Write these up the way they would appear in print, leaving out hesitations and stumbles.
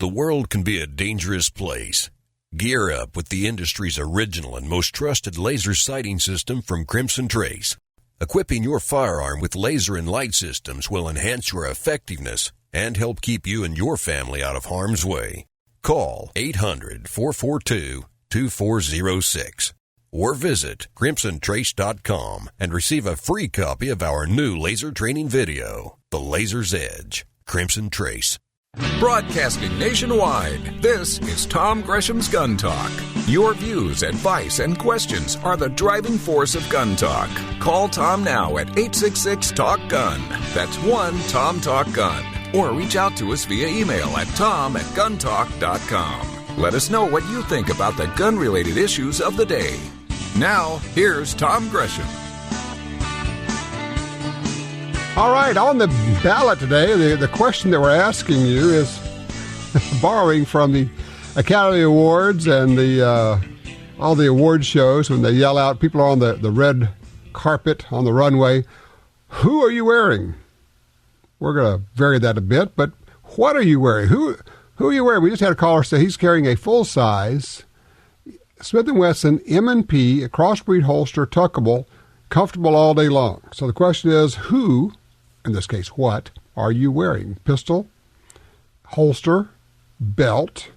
The world can be a dangerous place. Gear up with the industry's original and most trusted laser sighting system from Crimson Trace. Equipping your firearm with laser and light systems will enhance your effectiveness and help keep you and your family out of harm's way. Call 800-442-2406 or visit crimsontrace.com and receive a free copy of our new laser training video, The Laser's Edge. Crimson Trace. Broadcasting nationwide, this is Tom Gresham's Gun Talk. Your views, advice, and questions are the driving force of gun talk. Call Tom now at 866-TALK-GUN. That's 1-TOM-TALK-GUN. Or reach out to us via email at tom@guntalk.com. Let us know what you think about the gun-related issues of the day. Now, here's Tom Gresham. All right, on the ballot today, the question that we're asking you is borrowing from the Academy Awards and all the award shows when they yell out, people are on the red carpet on the runway, who are you wearing? We're going to vary that a bit, but what are you wearing? Who are you wearing? We just had a caller say he's carrying a full-size Smith & Wesson M&P, a crossbreed holster, tuckable, comfortable all day long. So the question is, who, in this case, what are you wearing? Pistol, holster, belt.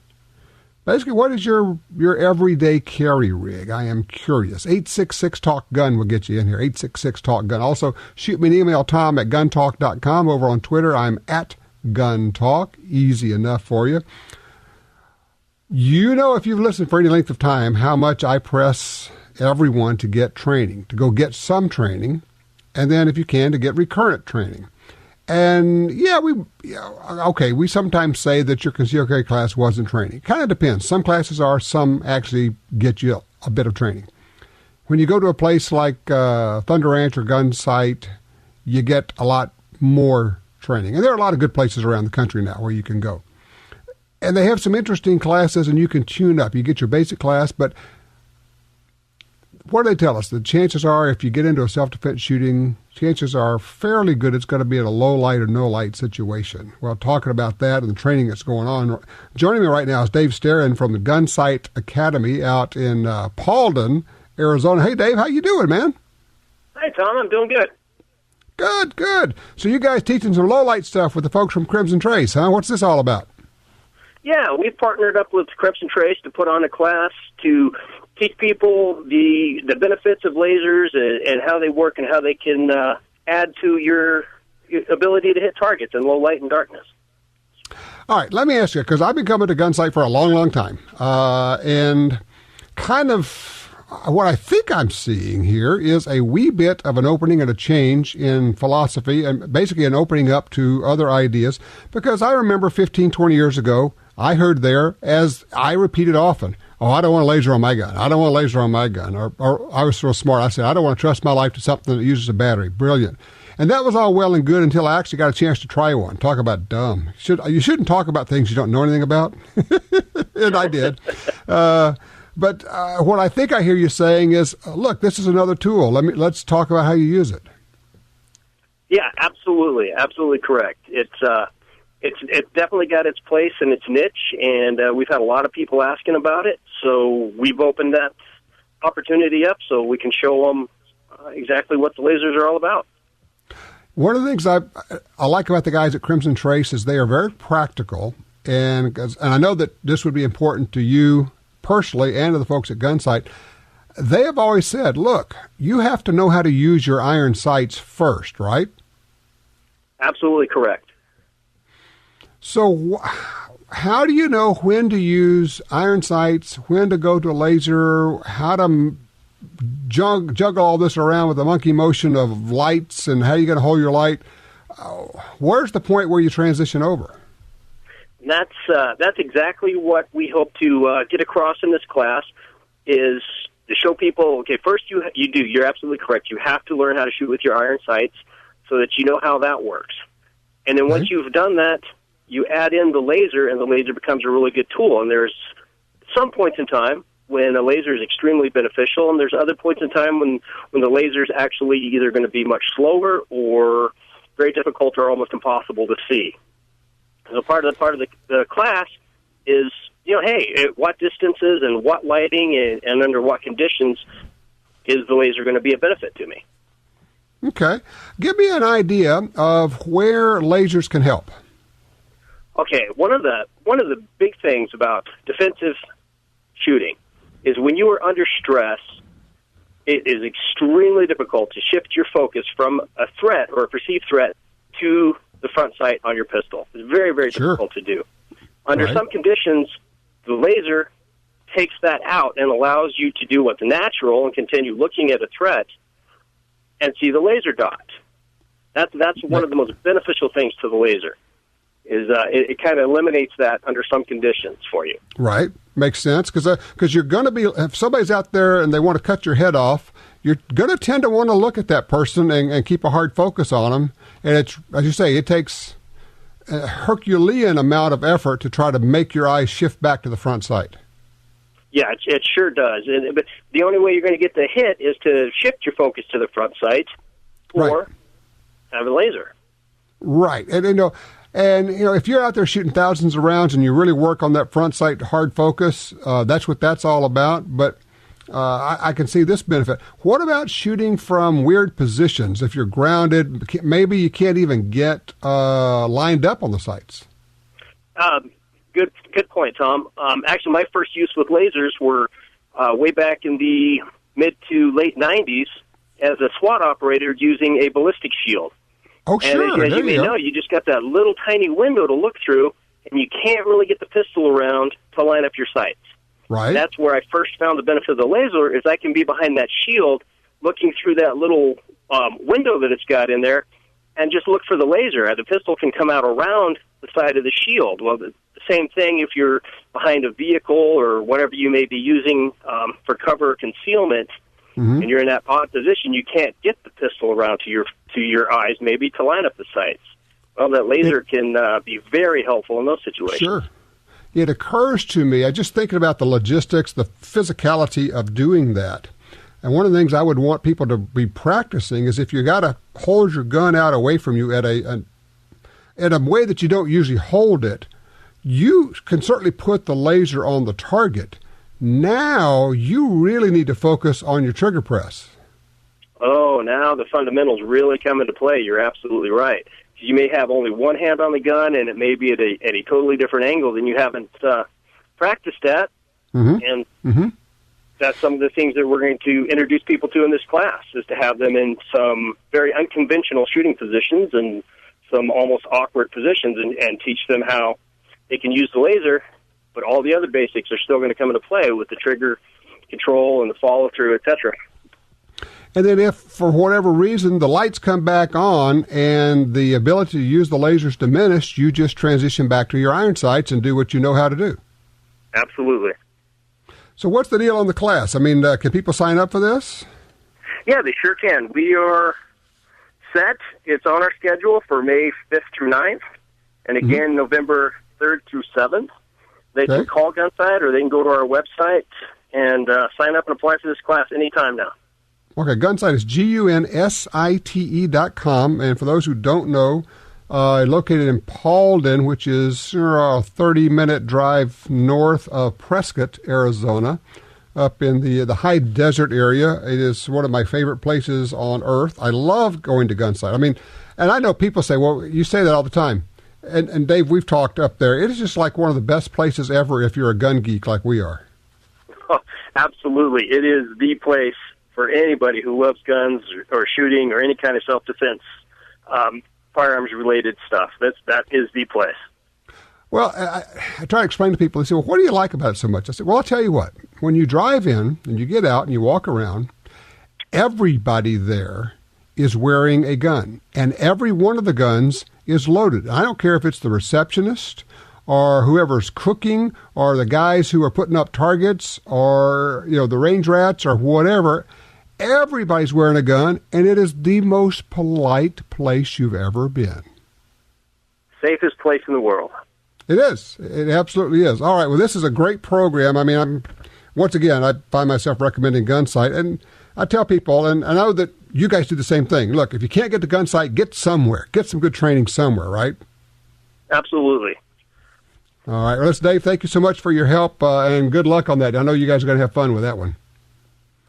Basically, what is your everyday carry rig? I am curious. 866-TALK-GUN will get you in here. 866-TALK-GUN. Also, shoot me an email, tom@guntalk.com. Over on Twitter, I'm at GunTalk. Easy enough for you. You know, if you've listened for any length of time, how much I press everyone to get training, to go get some training, and then, if you can, to get recurrent training. And, we sometimes say that your concealed carry class wasn't training. Kind of depends. Some classes are, some actually get you a bit of training. When you go to a place like Thunder Ranch or Gunsite, you get a lot more training. And there are a lot of good places around the country now where you can go. And they have some interesting classes, and you can tune up. You get your basic class, but what do they tell us? The chances are, if you get into a self-defense shooting, chances are fairly good it's going to be at a low light or no light situation. Well, talking about that and the training that's going on, joining me right now is Dave Starin from the Gunsite Academy out in Paulden, Arizona. Hey, Dave, how you doing, man? Hey, Tom, I'm doing good. Good. So you guys teaching some low light stuff with the folks from Crimson Trace, huh? What's this all about? Yeah, we've partnered up with Crimson Trace to put on a class to teach people the benefits of lasers and how they work and how they can add to your ability to hit targets in low light and darkness. All right, let me ask you, because I've been coming to Gunsite for a long, long time, and kind of what I think I'm seeing here is a wee bit of an opening and a change in philosophy, and basically an opening up to other ideas, because I remember 15, 20 years ago, I heard there, as I repeated often, oh, I don't want a laser on my gun. I don't want a laser on my gun. Or I was so smart, I said, I don't want to trust my life to something that uses a battery. Brilliant. And that was all well and good until I actually got a chance to try one. Talk about dumb. You shouldn't talk about things you don't know anything about. And I did. But what I think I hear you saying is, look, this is another tool. Let's talk about how you use it. Yeah, absolutely. Absolutely correct. It's definitely got its place and its niche, and we've had a lot of people asking about it, so we've opened that opportunity up so we can show them exactly what the lasers are all about. One of the things I like about the guys at Crimson Trace is they are very practical, and I know that this would be important to you personally and to the folks at Gunsite. They have always said, look, you have to know how to use your iron sights first, right? Absolutely correct. So how do you know when to use iron sights, when to go to laser, how to juggle all this around with the monkey motion of lights, and how are you going to hold your light? Where's the point where you transition over? That's exactly what we hope to get across in this class, is to show people, okay, first you're absolutely correct. You have to learn how to shoot with your iron sights so that you know how that works. And then once you've done that, you add in the laser, and the laser becomes a really good tool. And there's some points in time when a laser is extremely beneficial, and there's other points in time when the laser is actually either going to be much slower or very difficult or almost impossible to see. So part of the class is, hey, at what distances and what lighting and under what conditions is the laser going to be a benefit to me. Okay. Give me an idea of where lasers can help. Okay, one of the big things about defensive shooting is when you are under stress, it is extremely difficult to shift your focus from a threat or a perceived threat to the front sight on your pistol. It's very, very difficult to do. Under some conditions, the laser takes that out and allows you to do what's natural and continue looking at a threat and see the laser dot. That's one of the most beneficial things to the laser. Is it kind of eliminates that under some conditions for you. Right. Makes sense, because you're going to be, if somebody's out there and they want to cut your head off, you're going to tend to want to look at that person and keep a hard focus on them. And it's, as you say, it takes a Herculean amount of effort to try to make your eyes shift back to the front sight. Yeah, it sure does. But the only way you're going to get the hit is to shift your focus to the front sight or have a laser. Right. And, if you're out there shooting thousands of rounds and you really work on that front sight hard focus, that's what that's all about. But I can see this benefit. What about shooting from weird positions? If you're grounded, maybe you can't even get lined up on the sights. Good point, Tom. Actually, my first use with lasers were way back in the mid to late 90s as a SWAT operator using a ballistic shield. Oh, sure. And as you may know, you just got that little tiny window to look through, and you can't really get the pistol around to line up your sights. Right. That's where I first found the benefit of the laser, is I can be behind that shield looking through that little window that it's got in there and just look for the laser. The pistol can come out around the side of the shield. Well, the same thing if you're behind a vehicle or whatever you may be using for cover or concealment, and you're in that odd position, you can't get the pistol around to your eyes, maybe to line up the sights. Well, that laser can be very helpful in those situations. Sure. It occurs to me, I'm just thinking about the logistics, the physicality of doing that. And one of the things I would want people to be practicing is if you got to hold your gun out away from you in a way that you don't usually hold it, you can certainly put the laser on the target. Now you really need to focus on your trigger press. Oh, now the fundamentals really come into play. You're absolutely right. You may have only one hand on the gun, and it may be at a totally different angle than you haven't practiced at. And that's some of the things that we're going to introduce people to in this class, is to have them in some very unconventional shooting positions and some almost awkward positions and teach them how they can use the laser, but all the other basics are still going to come into play with the trigger control and the follow-through, etc. And then if, for whatever reason, the lights come back on and the ability to use the lasers diminished, you just transition back to your iron sights and do what you know how to do. Absolutely. So what's the deal on the class? I mean, can people sign up for this? Yeah, they sure can. We are set. It's on our schedule for May 5th through 9th, and again, November 3rd through 7th. They can call Gunsite, or they can go to our website and sign up and apply for this class anytime now. Okay, Gunsite is GUNSITE.com, and for those who don't know, located in Paulden, which is a 30-minute drive north of Prescott, Arizona, up in the high desert area. It is one of my favorite places on earth. I love going to Gunsite. I mean, and I know people say, well, you say that all the time. And Dave, we've talked up there. It is just like one of the best places ever if you're a gun geek like we are. Oh, absolutely. It is the place for anybody who loves guns or shooting or any kind of self-defense, firearms-related stuff. That is the place. Well, I try to explain to people, they say, well, what do you like about it so much? I said, well, I'll tell you what. When you drive in and you get out and you walk around, everybody there is wearing a gun, and every one of the guns is loaded. I don't care if it's the receptionist or whoever's cooking or the guys who are putting up targets or, the range rats or whatever. Everybody's wearing a gun, and it is the most polite place you've ever been. Safest place in the world. It is. It absolutely is. All right. Well, this is a great program. I mean, once again, I find myself recommending Gunsite, and I tell people, and I know that you guys do the same thing. Look, if you can't get to Gunsite, get somewhere. Get some good training somewhere, right? Absolutely. All right. Well, listen, Dave, thank you so much for your help, and good luck on that. I know you guys are going to have fun with that one.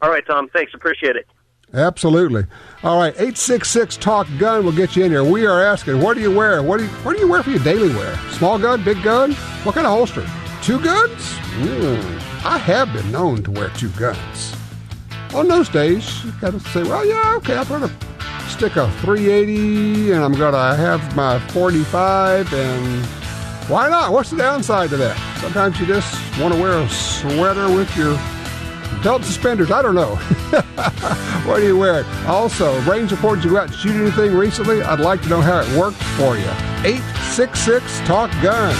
All right, Tom. Thanks. Appreciate it. Absolutely. All right, 866-TALK-GUN will get you in here. We are asking, what do you wear? What do you wear for your daily wear? Small gun, big gun? What kind of holster? 2 guns? I have been known to wear 2 guns. On those days, you got to say, well, yeah, okay, I'm going to stick a 380, and I'm going to have my 45, and why not? What's the downside to that? Sometimes you just want to wear a sweater with your belt suspenders. I don't know. What do you wear? Also, range reports, you go out and shoot anything recently? I'd like to know how it worked for you. 866-TALK-GUN.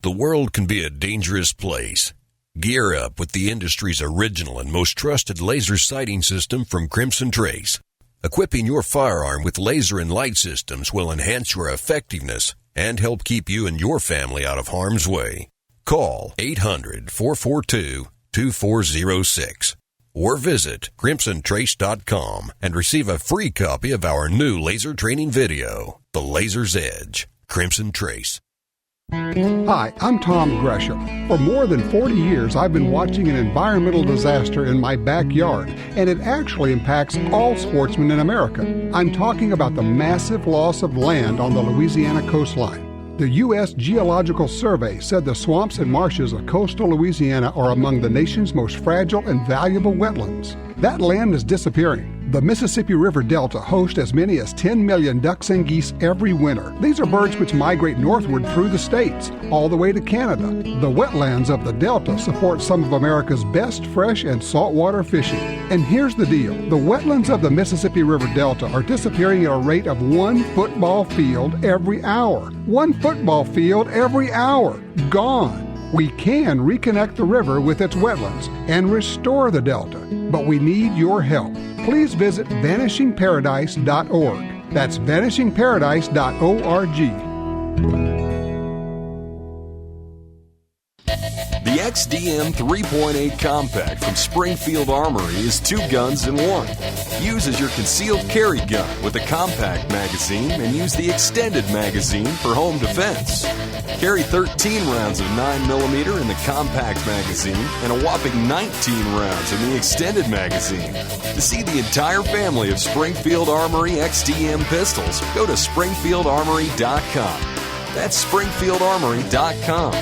The world can be a dangerous place. Gear up with the industry's original and most trusted laser sighting system from Crimson Trace. Equipping your firearm with laser and light systems will enhance your effectiveness and help keep you and your family out of harm's way. Call 800-442-2406 or visit crimsontrace.com and receive a free copy of our new laser training video, The Laser's Edge. Crimson Trace. Hi, I'm Tom Gresham. For more than 40 years, I've been watching an environmental disaster in my backyard, and it actually impacts all sportsmen in America. I'm talking about the massive loss of land on the Louisiana coastline. The U.S. Geological Survey said the swamps and marshes of coastal Louisiana are among the nation's most fragile and valuable wetlands. That land is disappearing. The Mississippi River Delta hosts as many as 10 million ducks and geese every winter. These are birds which migrate northward through the states, all the way to Canada. The wetlands of the Delta support some of America's best fresh and saltwater fishing. And here's the deal. The wetlands of the Mississippi River Delta are disappearing at a rate of 1 football field every hour. 1 football field every hour. Gone. We can reconnect the river with its wetlands and restore the Delta, but we need your help. Please visit vanishingparadise.org. That's vanishingparadise.org. The XDM 3.8 Compact from Springfield Armory is 2 guns in 1. Use as your concealed carry gun with a compact magazine and use the extended magazine for home defense. Carry 13 rounds of 9mm in the compact magazine and a whopping 19 rounds in the extended magazine. To see the entire family of Springfield Armory XDM pistols, go to SpringfieldArmory.com. That's SpringfieldArmory.com.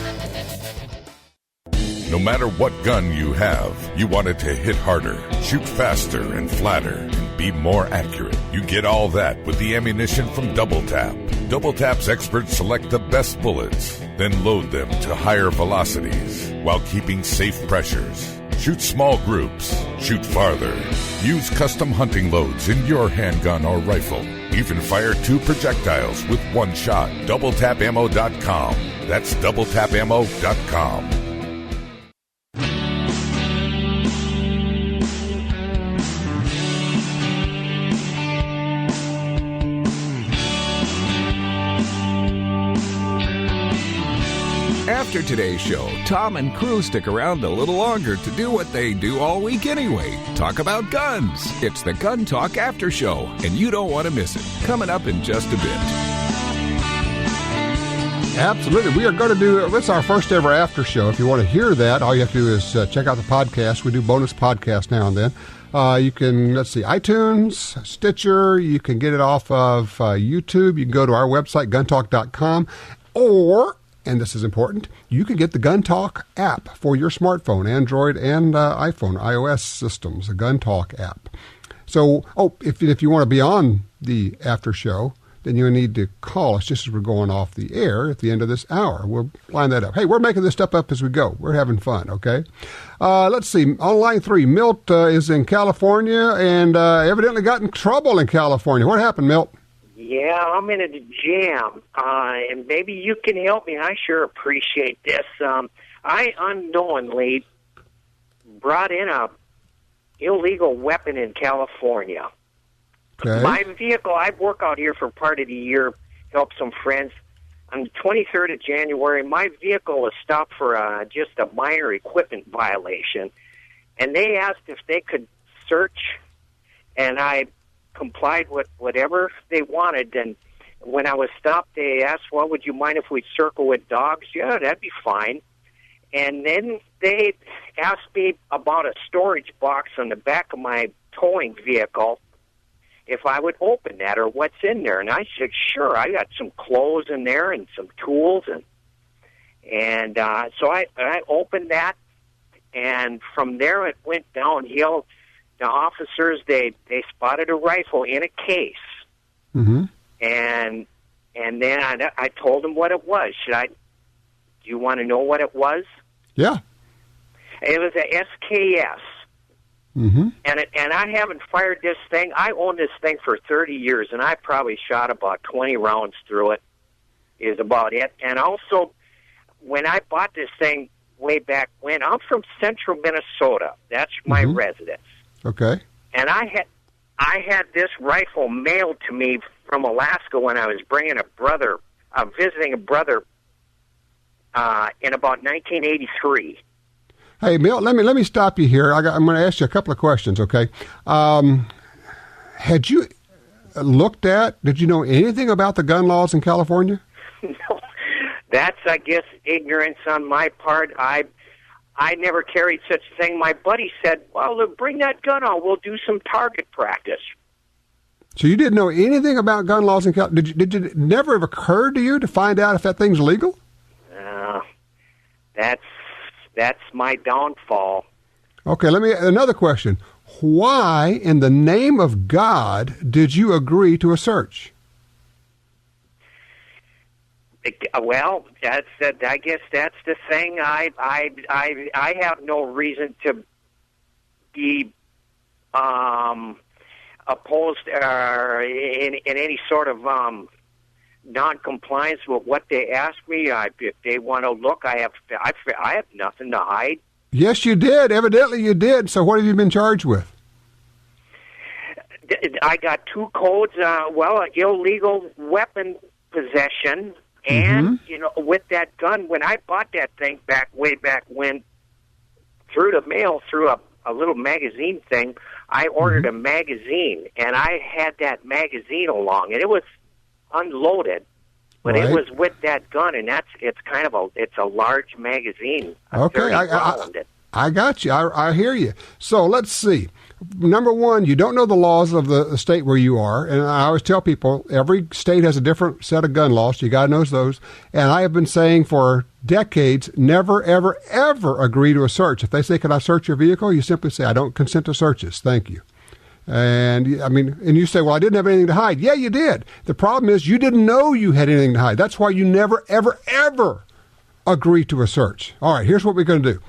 No matter what gun you have, you want it to hit harder, shoot faster and flatter, and be more accurate. You get all that with the ammunition from Double Tap. Double Tap's experts select the best bullets, then load them to higher velocities while keeping safe pressures. Shoot small groups. Shoot farther. Use custom hunting loads in your handgun or rifle. Even fire 2 projectiles with 1 shot. DoubleTapAmmo.com. That's DoubleTapAmmo.com. After today's show, Tom and crew stick around a little longer to do what they do all week anyway, talk about guns. It's the Gun Talk After Show, and you don't want to miss it. Coming up in just a bit. Absolutely. We are going to do, it's our first ever after show. If you want to hear that, all you have to do is check out the podcast. We do bonus podcasts now and then. You can, iTunes, Stitcher. You can get it off of YouTube. You can go to our website, guntalk.com, or, and this is important, you can get the Gun Talk app for your smartphone, Android and iPhone, iOS systems, the Gun Talk app. So, if you want to be on the after show, then you need to call us just as we're going off the air at the end of this hour. We'll line that up. Hey, we're making this stuff up as we go. We're having fun, okay? Let's see. On line 3, Milt is in California and evidently got in trouble in California. What happened, Milt? Yeah, I'm in a jam, and maybe you can help me. I sure appreciate this. I unknowingly brought in a illegal weapon in California. Okay. My vehicle, I work out here for part of the year, help some friends. On the 23rd of January, my vehicle was stopped for just a minor equipment violation, and they asked if they could search, and I complied with whatever they wanted. And when I was stopped, they asked, well, would you mind if we circle with dogs? Yeah, that'd be fine. And then they asked me about a storage box on the back of my towing vehicle, if I would open that or what's in there. And I said, sure. I got some clothes in there and some tools. And so I opened that. And from there, it went downhill. The officers, they spotted a rifle in a case. Mm-hmm. And then I told them what it was. Do you want to know what it was? Yeah. It was a SKS. Mm-hmm. And I haven't fired this thing. I owned this thing for 30 years, and I probably shot about 20 rounds through it, is about it. And also, when I bought this thing way back when, I'm from central Minnesota. That's my residence. Okay. And I had this rifle mailed to me from Alaska when I was visiting a brother in about 1983. Hey, Milt, let me stop you here. I'm going to ask you a couple of questions, okay? Had you did you know anything about the gun laws in California? No, that's, I guess, ignorance on my part. I never carried such a thing. My buddy said, well, bring that gun on. We'll do some target practice. So you didn't know anything about gun laws in California? Did it never have occurred to you to find out if that thing's legal? That's my downfall. Okay, another question. Why, in the name of God, did you agree to a search? Well, I guess that's the thing. I have no reason to be opposed in any sort of non-compliance with what they ask me. If they want to look, I have nothing to hide. Yes, you did. Evidently, you did. So, what have you been charged with? I got 2 codes. Illegal weapon possession. And, with that gun, when I bought that thing way back when, through the mail, through a little magazine thing, I ordered a magazine, and I had that magazine along, and it was unloaded, but it was with that gun, and it's a large magazine. Okay, I got you. I hear you. So let's see. Number one, you don't know the laws of the state where you are, and I always tell people every state has a different set of gun laws. So you got to know those. And I have been saying for decades, never, ever, ever agree to a search. If they say, "Can I search your vehicle?" you simply say, "I don't consent to searches. Thank you." And you say, "Well, I didn't have anything to hide." Yeah, you did. The problem is you didn't know you had anything to hide. That's why you never, ever, ever agree to a search. All right, here's what we're going to do.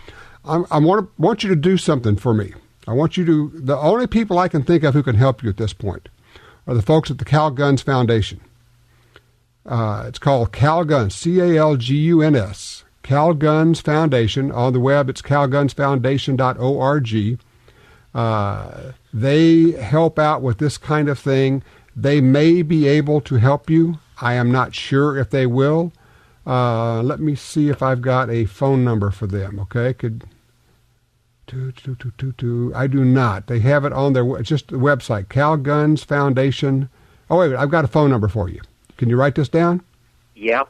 I want you to do something for me. The only people I can think of who can help you at this point are the folks at the Cal Guns Foundation. It's called Cal Guns, CALGUNS, Cal Guns Foundation. On the web, it's calgunsfoundation.org. They help out with this kind of thing. They may be able to help you. I am not sure if they will. Let me see if I've got a phone number for them, okay? I do not. They have it on just the website, Cal Guns Foundation. Oh, wait, I've got a phone number for you. Can you write this down? Yep.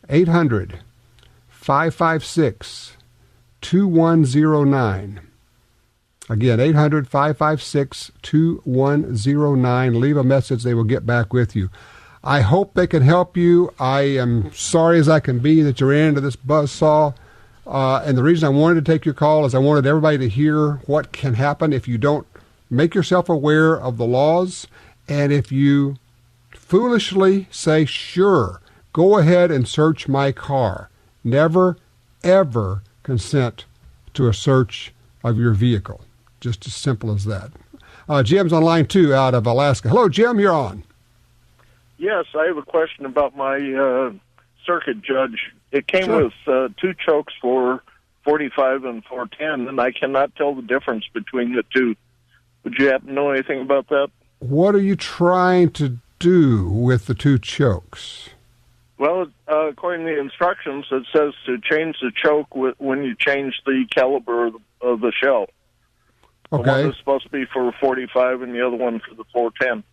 800-556-2109. Again, 800-556-2109. Leave a message. They will get back with you. I hope they can help you. I am sorry as I can be that you're into this buzzsaw. And the reason I wanted to take your call is I wanted everybody to hear what can happen if you don't make yourself aware of the laws. And if you foolishly say, sure, go ahead and search my car. Never, ever consent to a search of your vehicle. Just as simple as that. Jim's on line 2 out of Alaska. Hello, Jim, you're on. Yes, I have a question about my circuit judge. It came with 2 chokes for 45 and 410, and I cannot tell the difference between the two. Would you happen to know anything about that? What are you trying to do with the 2 chokes? Well, according to the instructions, it says to change the choke when you change the caliber of the shell. Okay. The one is supposed to be for 45 and the other one for the 410.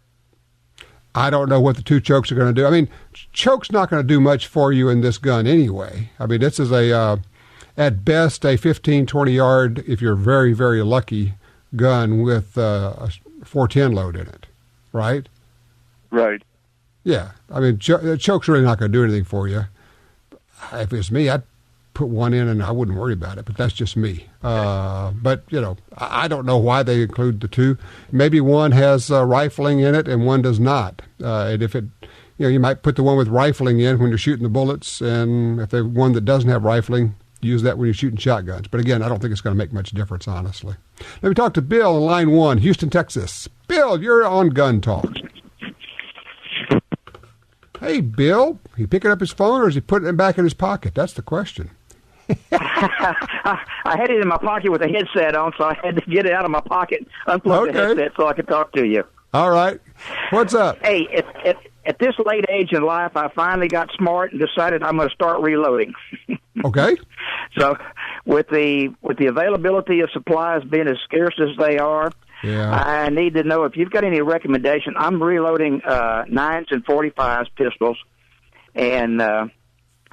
I don't know what the 2 chokes are going to do. I mean, choke's not going to do much for you in this gun anyway. I mean, this is at best a 15, 20-yard, if you're very, very lucky, gun with a 410 load in it, right? Right. Yeah. I mean, choke's really not going to do anything for you. If it's me, I'd put one in and I wouldn't worry about it, but that's just me. But, I don't know why they include the 2. Maybe one has rifling in it and one does not. And if it, you might put the one with rifling in when you're shooting the bullets, and if the one that doesn't have rifling, use that when you're shooting shotguns. But again, I don't think it's going to make much difference, honestly. Let me talk to Bill on line 1, Houston, Texas. Bill, you're on Gun Talk. Hey, Bill, he picking up his phone or is he putting it back in his pocket? That's the question. I had it in my pocket with a headset on, so I had to get it out of my pocket, unplug the headset so I could talk to you. All right. What's up? Hey, at this late age in life, I finally got smart and decided I'm going to start reloading. Okay. So with the availability of supplies being as scarce as they are, I need to know if you've got any recommendation. I'm reloading 9s and 45s pistols, and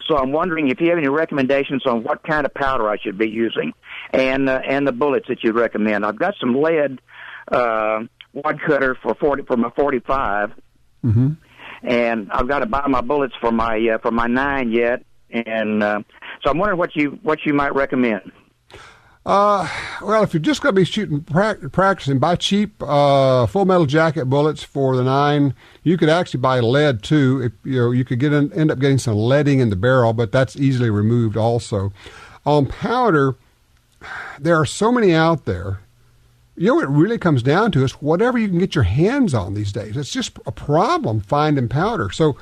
so I'm wondering if you have any recommendations on what kind of powder I should be using, and the bullets that you recommend. I've got some lead wad cutter for my 45, and I've got to buy my bullets for my 9 yet, and so I'm wondering what you might recommend. Well, if you're just going to be shooting, practicing, buy cheap full metal jacket bullets for the 9. You could actually buy lead too. If, you could end up getting some leading in the barrel, but that's easily removed also. On powder, there are so many out there. What it really comes down to is whatever you can get your hands on these days. It's just a problem finding powder. So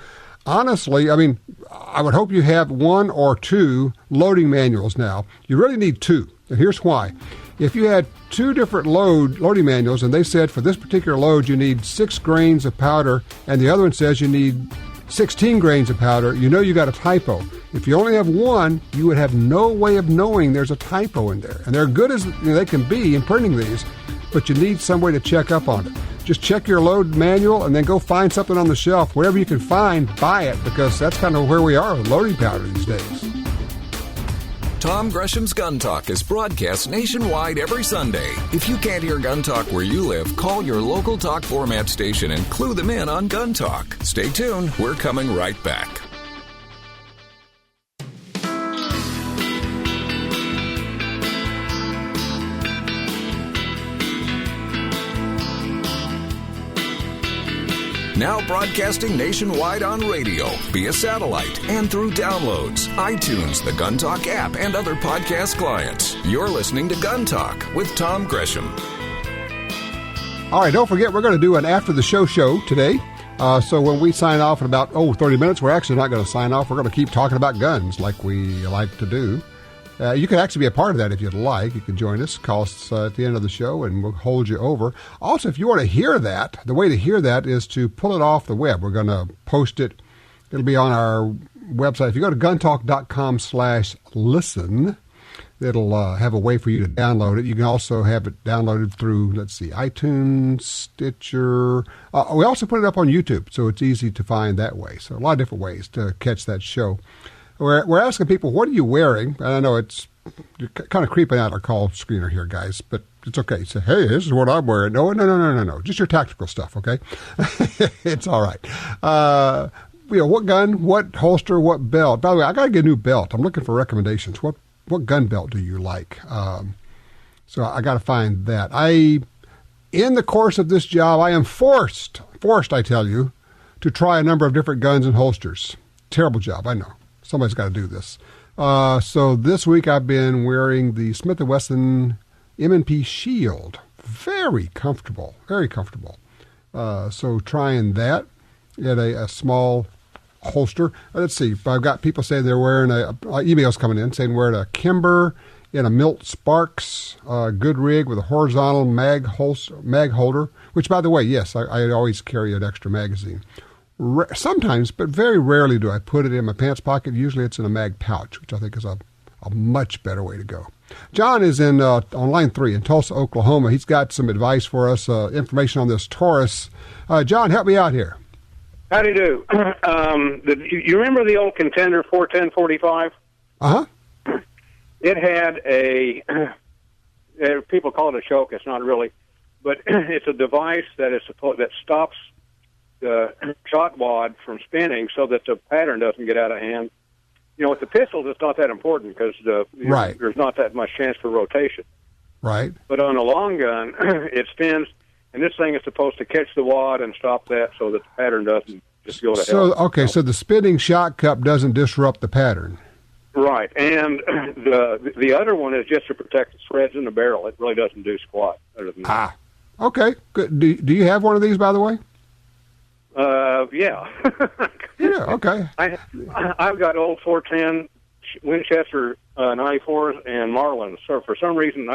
honestly, I mean, I would hope you have 1 or 2 loading manuals now. You really need 2. And here's why. If you had 2 different loading manuals and they said for this particular load you need 6 grains of powder and the other one says you need 16 grains of powder, you got a typo. If you only have 1, you would have no way of knowing there's a typo in there. And they're good as they can be in printing these, but you need some way to check up on it. Just check your load manual and then go find something on the shelf. Whatever you can find, buy it, because that's kind of where we are with loading powder these days. Tom Gresham's Gun Talk is broadcast nationwide every Sunday. If you can't hear Gun Talk where you live, call your local talk format station and clue them in on Gun Talk. Stay tuned. We're coming right back. Now broadcasting nationwide on radio, via satellite, and through downloads, iTunes, the Gun Talk app, and other podcast clients. You're listening to Gun Talk with Tom Gresham. All right, don't forget, we're going to do an after the show today. So when we sign off in about 30 minutes, we're actually not going to sign off. We're going to keep talking about guns like we like to do. You can actually be a part of that if you'd like. You can join us, call us at the end of the show, and we'll hold you over. Also, if you want to hear that, the way to hear that is to pull it off the web. We're going to post it. It'll be on our website. If you go to guntalk.com/listen, it'll have a way for you to download it. You can also have it downloaded through, iTunes, Stitcher. We also put it up on YouTube, so it's easy to find that way. So a lot of different ways to catch that show. We're asking people, what are you wearing? And I know you're kind of creeping out our call screener here, guys, but it's okay. Say, hey, this is what I'm wearing. No. Just your tactical stuff, okay? It's all right. What gun, what holster, what belt? By the way, I got to get a new belt. I'm looking for recommendations. What gun belt do you like? So I got to find that. In the course of this job, I am forced, I tell you, to try a number of different guns and holsters. Terrible job, I know. Somebody's got to do this. So this week I've been wearing the Smith & Wesson M&P Shield. Very comfortable, very comfortable. So trying that in a small holster. Let's see. I've got people saying they're wearing emails coming in saying wearing a Kimber in a Milt Sparks good rig with a horizontal mag holder, which, by the way, yes, I always carry an extra magazine. Sometimes, but very rarely do I put it in my pants pocket. Usually it's in a mag pouch, which I think is a much better way to go. John is on line 3 in Tulsa, Oklahoma. He's got some advice for us, information on this Taurus. John, help me out here. How do you do? You remember the old Contender 410-45? Uh-huh. It had people call it a choke. It's not really, but it's a device that stops the shot wad from spinning so that the pattern doesn't get out of hand. You know, with the pistols, it's not that important because there's not that much chance for rotation. Right. But on a long gun, it spins, and this thing is supposed to catch the wad and stop that so that the pattern doesn't just go to hell. Okay, so the spinning shot cup doesn't disrupt the pattern. Right, and the other one is just to protect the threads in the barrel. It really doesn't do squat other than that. Okay, good. Do you have one of these, by the way? Yeah. Yeah, okay. I've got old 410 Winchester 94s and Marlins. So for some reason,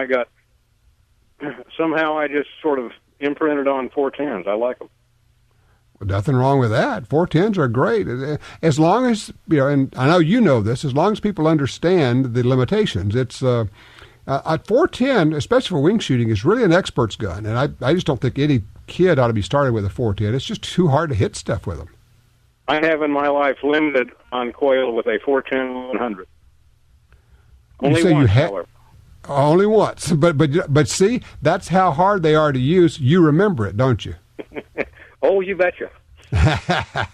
somehow I just sort of imprinted on 410s. I like them. Well, nothing wrong with that. 410s are great. As long as, and I know you know this, as long as people understand the limitations. It's a 410, especially for wing shooting, is really an expert's gun. And I just don't think any kid ought to be started with a 410. It's just too hard to hit stuff with them. I have in my life limited on quail with a 410-100. Only once, however. Only once. But see, that's how hard they are to use. You remember it, don't you? Oh, you betcha.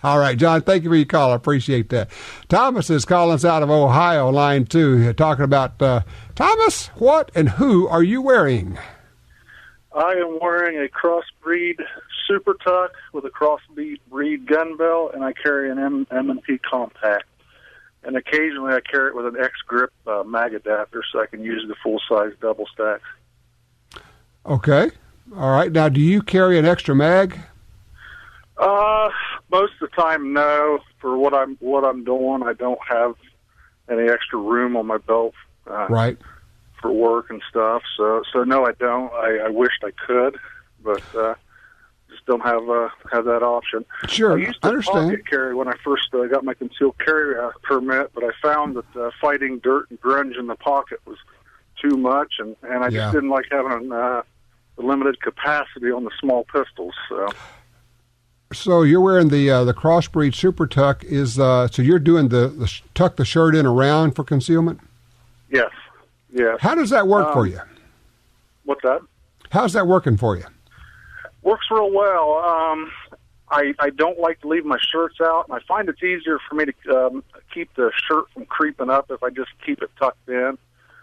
All right, John, thank you for your call. I appreciate that. Thomas is calling us out of Ohio, line 2, talking about, Thomas, what and who are you wearing? I am wearing a crossbreed Super Tuck with a crossbreed gun belt, and I carry an M&P compact. And occasionally I carry it with an X-Grip mag adapter so I can use the full-size double stacks. Okay. All right. Now, do you carry an extra mag? Most of the time, no. For what I'm doing, I don't have any extra room on my belt. Right. For work and stuff. So no, I don't. I wished I could, but just don't have that option. Sure, I used to understand. Pocket carry when I first got my concealed carry permit, but I found that fighting dirt and grunge in the pocket was too much, and I just didn't like having the limited capacity on the small pistols. So you're wearing the crossbreed Super Tuck. So you're doing the tuck the shirt in around for concealment? Yes. Yes. How does that work for you? What's that? How's that working for you? Works real well. I don't like to leave my shirts out, and I find it's easier for me to keep the shirt from creeping up if I just keep it tucked in.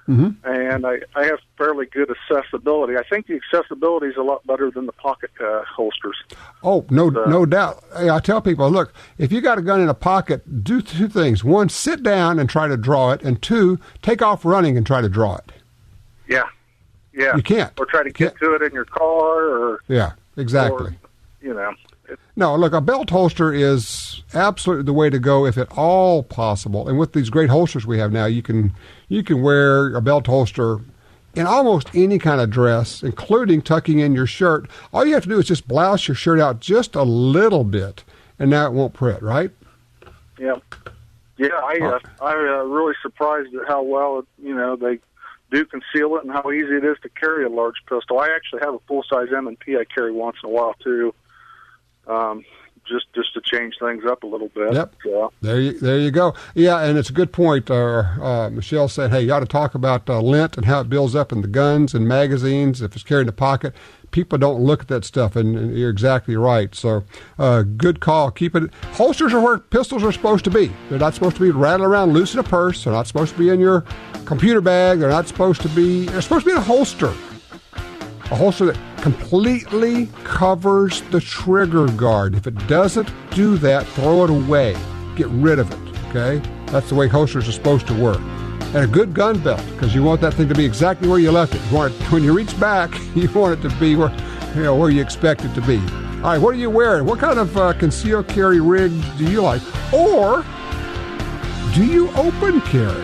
Mm-hmm. And I have fairly good accessibility. I think the accessibility is a lot better than the pocket holsters. Oh, no doubt. I tell people, look, if you got a gun in a pocket, do two things. One, sit down and try to draw it, and two, take off running and try to draw it. Yeah. You can't. Or try to get to it in your car. Or yeah, exactly. Or, No, look, a belt holster is absolutely the way to go if at all possible. And with these great holsters we have now, you can wear a belt holster in almost any kind of dress, including tucking in your shirt. All you have to do is just blouse your shirt out just a little bit, and now it won't print, right? Yeah. Yeah, I'm really surprised at how well, they do conceal it and how easy it is to carry a large pistol. I actually have a full-size M&P I carry once in a while, too. Just to change things up a little bit. Yep. So. There you go. Yeah, and it's a good point. Michelle said, hey, you ought to talk about lint and how it builds up in the guns and magazines if it's carried in a pocket. People don't look at that stuff, and you're exactly right. So good call. Keep it. Holsters are where pistols are supposed to be. They're not supposed to be rattling around loose in a purse. They're not supposed to be in your computer bag. They're supposed to be in a holster. A holster that completely covers the trigger guard. If it doesn't do that, throw it away. Get rid of it, okay? That's the way holsters are supposed to work. And a good gun belt, because you want that thing to be exactly where you left it. You want it, when you reach back, you want it to be where you expect it to be. All right, what are you wearing? What kind of concealed carry rig do you like? Or do you open carry?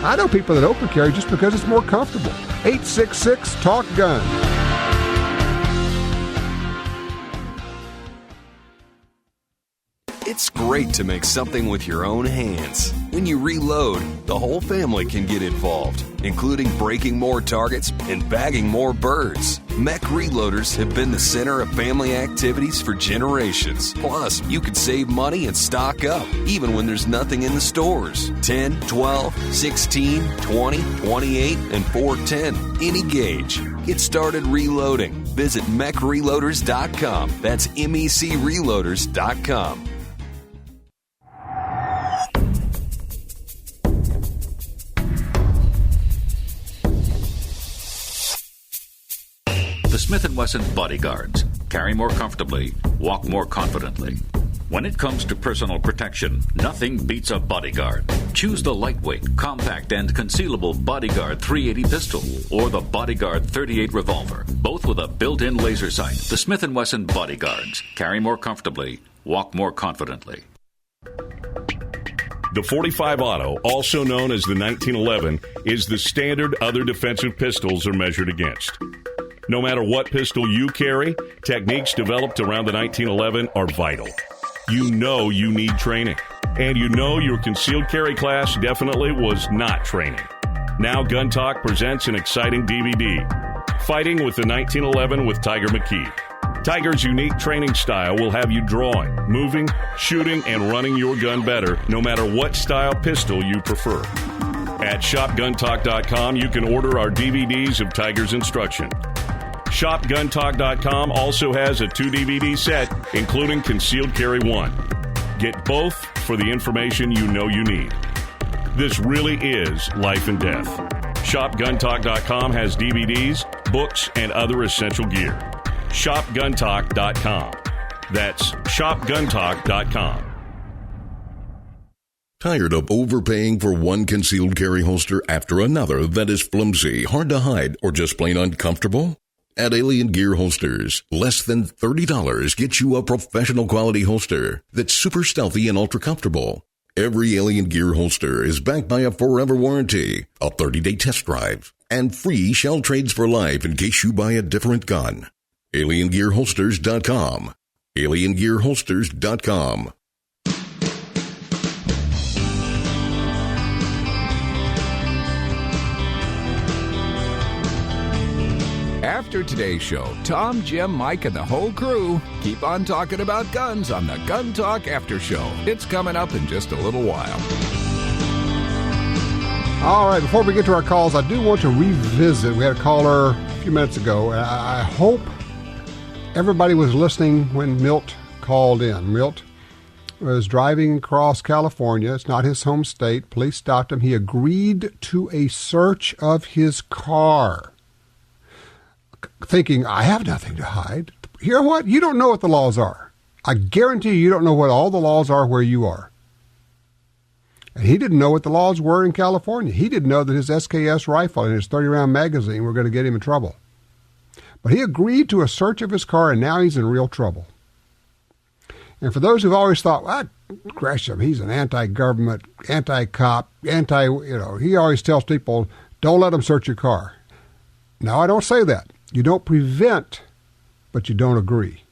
I know people that open carry just because it's more comfortable. 866-TALK-GUN. It's great to make something with your own hands. When you reload, the whole family can get involved, including breaking more targets and bagging more birds. Mech reloaders have been the center of family activities for generations. Plus, you could save money and stock up, even when there's nothing in the stores. 10, 12, 16, 20, 28, and 410. Any gauge. Get started reloading. Visit mechreloaders.com. That's MECreloaders.com. The Smith & Wesson Bodyguards. Carry more comfortably, walk more confidently. When it comes to personal protection, nothing beats a Bodyguard. Choose the lightweight, compact, and concealable Bodyguard 380 pistol or the Bodyguard 38 revolver, both with a built-in laser sight. The Smith & Wesson Bodyguards. Carry more comfortably, walk more confidently. The .45 Auto, also known as the 1911, is the standard other defensive pistols are measured against. No matter what pistol you carry, techniques developed around the 1911 are vital. You know you need training, and you know your concealed carry class definitely was not training. Now Gun Talk presents an exciting DVD, Fighting with the 1911 with Tiger McKee. Tiger's unique training style will have you drawing, moving, shooting, and running your gun better, no matter what style pistol you prefer. At ShopGunTalk.com, you can order our DVDs of Tiger's instruction. ShopGunTalk.com also has a 2-DVD set, including Concealed Carry 1. Get both for the information you know you need. This really is life and death. ShopGunTalk.com has DVDs, books, and other essential gear. ShopGunTalk.com. That's ShopGunTalk.com. Tired of overpaying for one concealed carry holster after another that is flimsy, hard to hide, or just plain uncomfortable? At Alien Gear Holsters, less than $30 gets you a professional quality holster that's super stealthy and ultra comfortable. Every Alien Gear holster is backed by a forever warranty, a 30-day test drive, and free shell trades for life in case you buy a different gun. AlienGearHolsters.com. AlienGearHolsters.com. After today's show, Tom, Jim, Mike, and the whole crew keep on talking about guns on the Gun Talk After Show. It's coming up in just a little while. All right, before we get to our calls, I do want to revisit. We had a caller a few minutes ago. I hope everybody was listening when Milt called in. Milt was driving across California. It's not his home state. Police stopped him. He agreed to a search of his car, thinking, I have nothing to hide. You know what? You don't know what the laws are. I guarantee you don't know what all the laws are where you are. And he didn't know what the laws were in California. He didn't know that his SKS rifle and his 30-round magazine were going to get him in trouble. But he agreed to a search of his car, and now he's in real trouble. And for those who've always thought, well, Gresham, he's an anti-government, anti-cop, he always tells people, don't let them search your car. No, I don't say that. You don't prevent, but you don't agree.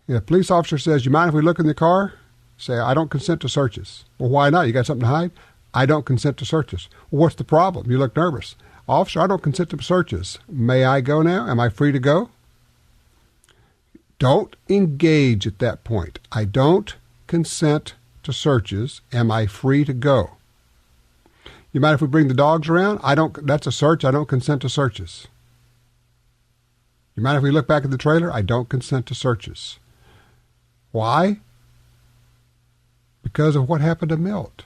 If a police officer says, you mind if we look in the car? Say, I don't consent to searches. Well, why not? You got something to hide? I don't consent to searches. Well, what's the problem? You look nervous. Officer, I don't consent to searches. May I go now? Am I free to go? Don't engage at that point. I don't consent to searches. Am I free to go? You mind if we bring the dogs around? That's a search. I don't consent to searches. You mind if we look back at the trailer? I don't consent to searches. Why? Because of what happened to Milt.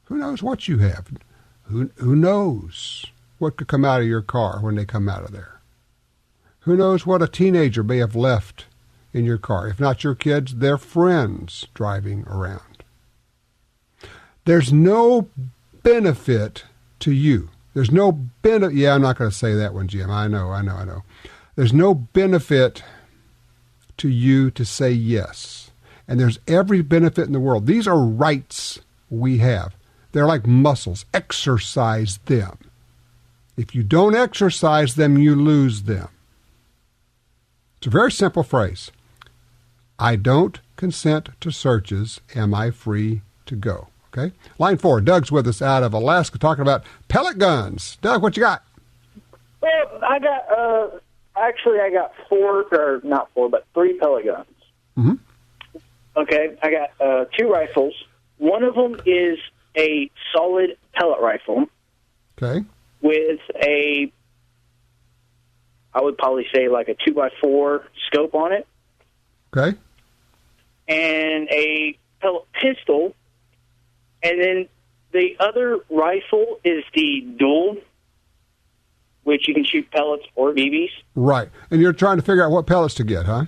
Who knows what you have? Who knows what could come out of your car when they come out of there? Who knows what a teenager may have left in your car? If not your kids, their friends driving around. There's no benefit to you. There's no benefit. Yeah, I'm not going to say that one, Jim. I know. There's no benefit to you to say yes. And there's every benefit in the world. These are rights we have. They're like muscles. Exercise them. If you don't exercise them, you lose them. It's a very simple phrase. I don't consent to searches. Am I free to go? Okay. Line 4, Doug's with us out of Alaska talking about pellet guns. Doug, what you got? Well, I got, I got 3 pellet guns. Mm-hmm. Okay. I got 2 rifles. One of them is a solid pellet rifle. Okay. With I would probably say like a 2x4 scope on it. Okay. And a pellet pistol. And then the other rifle is the dual, which you can shoot pellets or BBs. Right. And you're trying to figure out what pellets to get, huh?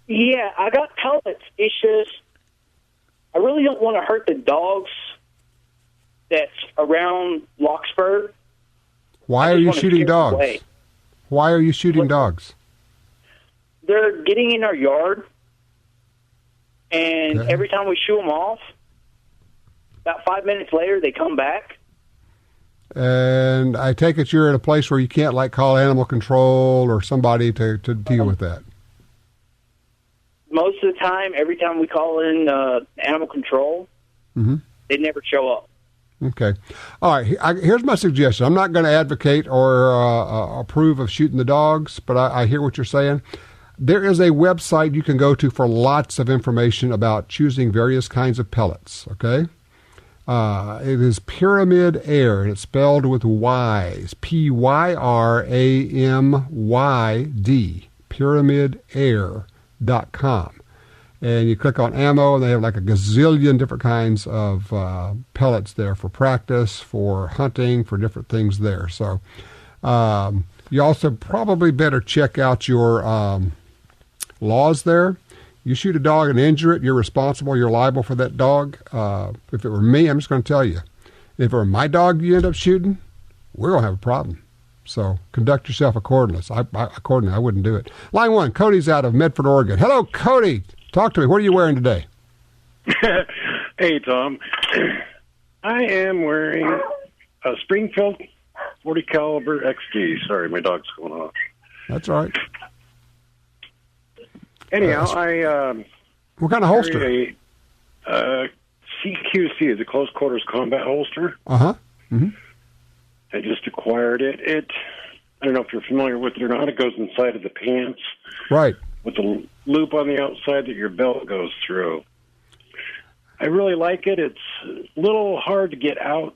Yeah, I got pellets. It's just, I really don't want to hurt the dogs that's around Locksburg. Why are you shooting dogs? Why are you shooting dogs? They're getting in our yard, and every time we shoo them off, about 5 minutes later, they come back. And I take it you're at a place where you can't, like, call animal control or somebody to deal with that. Most of the time, every time we call in animal control, they never show up. Okay. All right. Here's my suggestion. I'm not going to advocate or approve of shooting the dogs, but I hear what you're saying. There is a website you can go to for lots of information about choosing various kinds of pellets, okay? It is Pyramid Air, and it's spelled with Y's. Pyramyd, pyramidair.com. And you click on ammo, and they have like a gazillion different kinds of pellets there for practice, for hunting, for different things there. So you also probably better check out your laws there. You shoot a dog and injure it, you're responsible, you're liable for that dog. If it were me, I'm just going to tell you. If it were my dog you end up shooting, we're going to have a problem. So conduct yourself accordingly. I wouldn't do it. Line 1, Cody's out of Medford, Oregon. Hello, Cody. Talk to me. What are you wearing today? Hey, Tom. I am wearing a Springfield 40 caliber XD. Sorry, my dog's going off. That's all right. Anyhow, what kind of holster? A CQC is a close quarters combat holster. Uh-huh. Mm-hmm. I just acquired it. I don't know if you're familiar with it or not. It goes inside of the pants. Right. With a loop on the outside that your belt goes through. I really like it. It's a little hard to get the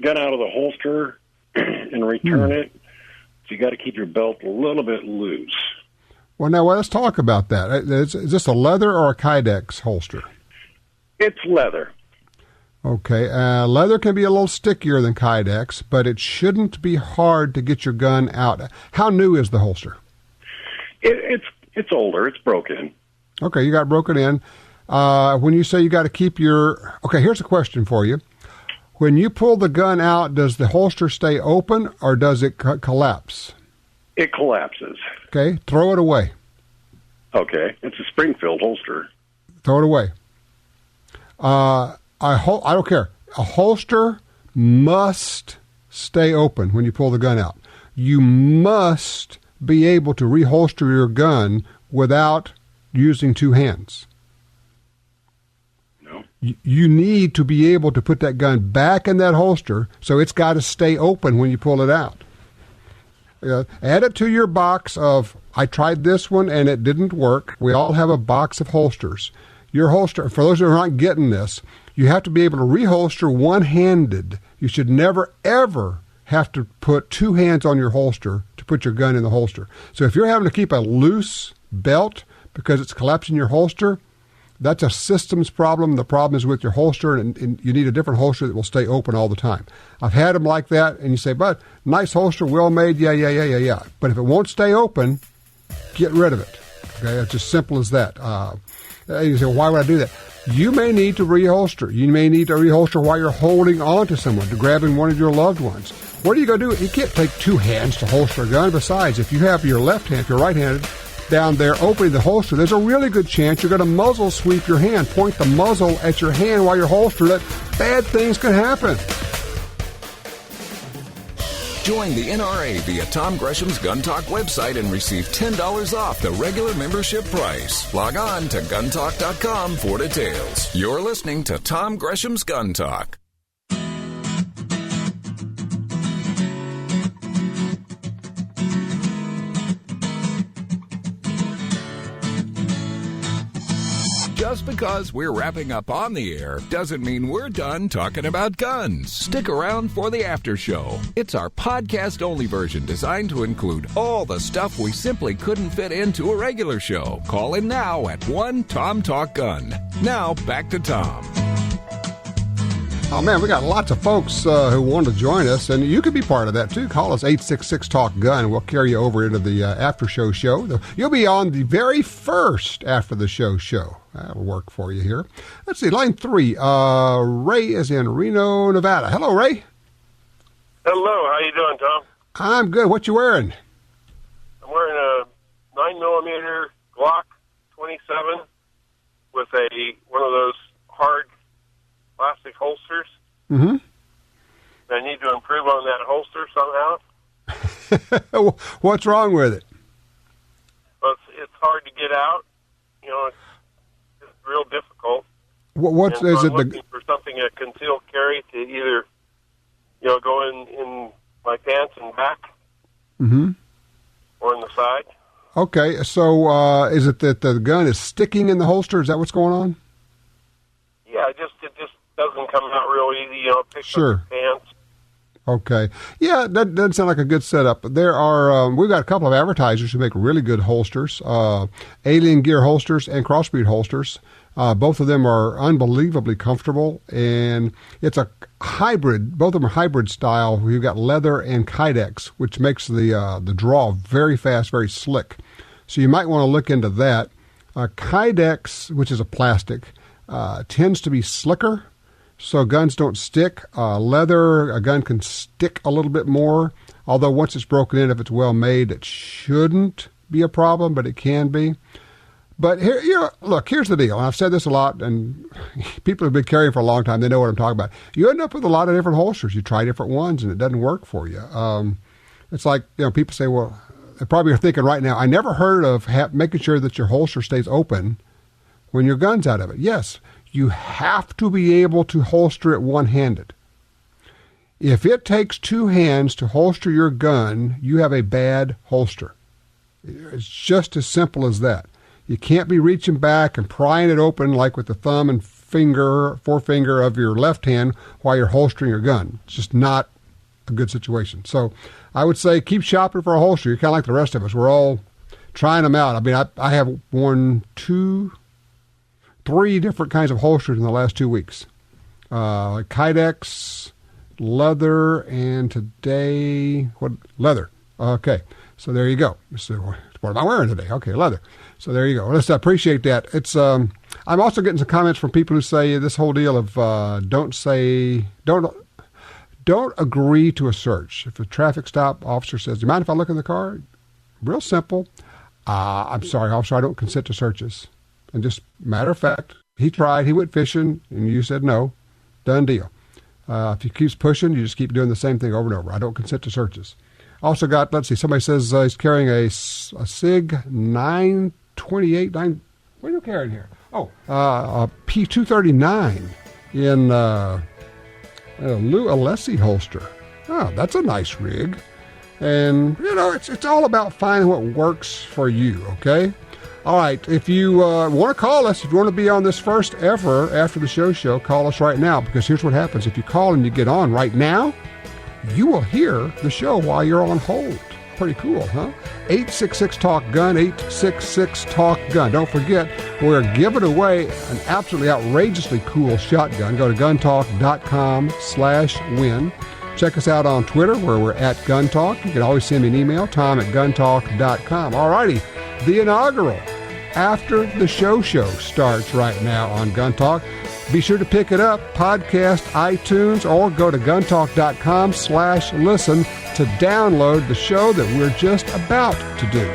gun out of the holster and return it. So you got to keep your belt a little bit loose. Well, now let's talk about that. Is this a leather or a Kydex holster? It's leather. Okay. Leather can be a little stickier than Kydex, but it shouldn't be hard to get your gun out. How new is the holster? It's older. It's broken. Okay, you got broken in. When you say you got to keep your... Okay, here's a question for you. When you pull the gun out, does the holster stay open or does it collapse? It collapses. Okay, throw it away. Okay, it's a Springfield holster. Throw it away. I don't care. A holster must stay open when you pull the gun out. You must be able to reholster your gun without using 2 hands. No. You need to be able to put that gun back in that holster, so it's got to stay open when you pull it out. Add it to your box of, I tried this one and it didn't work. We all have a box of holsters. Your holster, for those who are not getting this, you have to be able to reholster one-handed. You should never, ever have to put 2 hands on your holster to put your gun in the holster. So if you're having to keep a loose belt because it's collapsing your holster, that's a systems problem. The problem is with your holster, and you need a different holster that will stay open all the time. I've had them like that, and you say, but nice holster, well made, yeah. But if it won't stay open, get rid of it. Okay, it's as simple as that. You say, well, why would I do that? You may need to reholster. You may need to reholster while you're holding on to someone, to grabbing one of your loved ones. What are you going to do? You can't take 2 hands to holster a gun. Besides, if you have your left hand, if you're right-handed, down there opening the holster, there's a really good chance you're going to muzzle sweep your hand. Point the muzzle at your hand while you're holstered. That bad things can happen. Join the NRA via Tom Gresham's Gun Talk website and receive $10 off the regular membership price. Log on to guntalk.com for details. You're listening to Tom Gresham's Gun Talk. Just because we're wrapping up on the air doesn't mean we're done talking about guns. Stick around for the after show. It's our podcast-only version designed to include all the stuff we simply couldn't fit into a regular show. Call in now at 1-TOM-TALK-GUN. Now, back to Tom. Oh, man, we got lots of folks who want to join us, and you could be part of that, too. Call us 866-TALK-GUN. We'll carry you over into the after-show show. You'll be on the very first after-the-show show. That'll work for you here. Let's see, line 3. Ray is in Reno, Nevada. Hello, Ray. Hello, how you doing, Tom? I'm good. What you wearing? I'm wearing a 9mm Glock 27 with one of those hard plastic holsters. Mm-hmm. I need to improve on that holster somehow. What's wrong with it? Well, it's hard to get out. You know, it's real difficult. What and is so it? I'm looking for something, a concealed carry, to either, go in my pants and back, mm-hmm, or in the side. Okay, so is it that the gun is sticking in the holster? Is that what's going on? Yeah, it just doesn't come out real easy. Pick Sure. up the pants. Okay. Yeah, that doesn't sound like a good setup. There are, we've got a couple of advertisers who make really good holsters, Alien Gear holsters and Crossbreed holsters. Both of them are unbelievably comfortable, and it's a hybrid. Both of them are hybrid style. We've got leather and Kydex, which makes the draw very fast, very slick. So you might want to look into that. Kydex, which is a plastic, tends to be slicker, so guns don't stick. Leather, a gun can stick a little bit more, although once it's broken in, if it's well made, it shouldn't be a problem, but it can be. But here, look, here's the deal. And I've said this a lot, and people who've been carrying for a long time, they know what I'm talking about. You end up with a lot of different holsters. You try different ones, and it doesn't work for you. It's like, people say, well, they probably are thinking right now, I never heard of making sure that your holster stays open when your gun's out of it. Yes, you have to be able to holster it one-handed. If it takes two hands to holster your gun, you have a bad holster. It's just as simple as that. You can't be reaching back and prying it open like with the thumb and forefinger of your left hand while you're holstering your gun. It's just not a good situation. So I would say keep shopping for a holster. You're kind of like the rest of us. We're all trying them out. I mean, I have worn 3 different kinds of holsters in the last 2 weeks. Kydex, leather, and today, leather. Okay, so there you go. So what am I wearing today? Okay, leather. So there you go. Let's appreciate that. It's I'm also getting some comments from people who say this whole deal of don't agree to a search. If a traffic stop officer says, "Do you mind if I look in the car?" Real simple. I'm sorry, officer, I don't consent to searches. And just matter of fact, he tried, he went fishing, and you said no. Done deal. If he keeps pushing, you just keep doing the same thing over and over. I don't consent to searches. Also got, let's see, somebody says he's carrying a SIG 928. What are you carrying here? Oh, a P239 in a Lou Alessi holster. Oh, that's a nice rig. And, it's all about finding what works for you, okay? All right, if you want to call us, if you want to be on this first ever After the Show, call us right now, because here's what happens. If you call and you get on right now, you will hear the show while you're on hold. Pretty cool, huh? 866-TALK-GUN, 866-TALK-GUN. Don't forget, we're giving away an absolutely outrageously cool shotgun. Go to guntalk.com/win. Check us out on Twitter, where we're at Gun Talk. You can always send me an email, tom@guntalk.com. All righty, the inaugural After the Show starts right now on Gun Talk. Be sure to pick it up, podcast, iTunes, or go to guntalk.com/listen to download the show that we're just about to do.